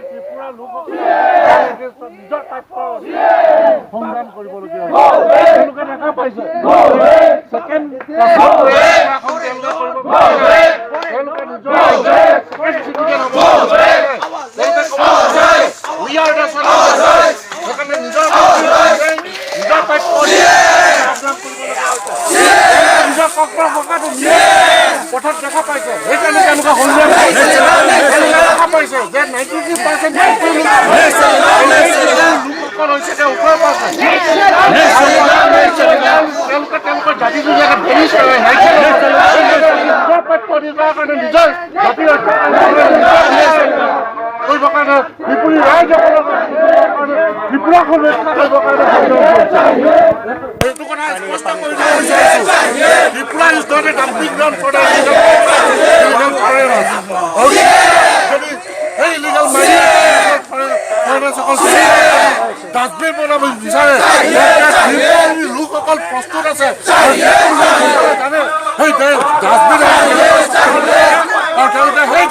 ত্ৰিপুৰা লোকসকলে নিজৰ প্ৰাপ্য সংগ্ৰাম কৰিবলগীয়া হৈছে তেওঁলোকে দেখা পাইছে পথত দেখা পাইছে সেইকাৰণে তেওঁলোকে সংগ্ৰাম দেখা পাইছে যে 93% লোকসকল হৈছে ওপৰৰ পাছে তেওঁলোকে তেওঁলোকৰ জাতিটো জেগাত নিজৰ প্ৰাপ্য নিজৰ কাৰণে নিজৰ জাতিৰ কৰিবৰ কাৰণে বিপুলী ৰাইজসকলক ত্ৰিপুৰাখন ৰক্ষা কৰিবৰ কাৰণে এইটো কথা স্পষ্ট কৰি দিব বিচাৰিছোঁ Tripura is not a dumping ground for the illegal foreigners যদি সেই ইলিগেল ফৰেইনাৰ্ছসকল ডাষ্টবিন বনাব বিচাৰে লোকসকল প্ৰস্তুত আছে জানে সেই ডাষ্টবিন আৰু তেওঁলোকে সেই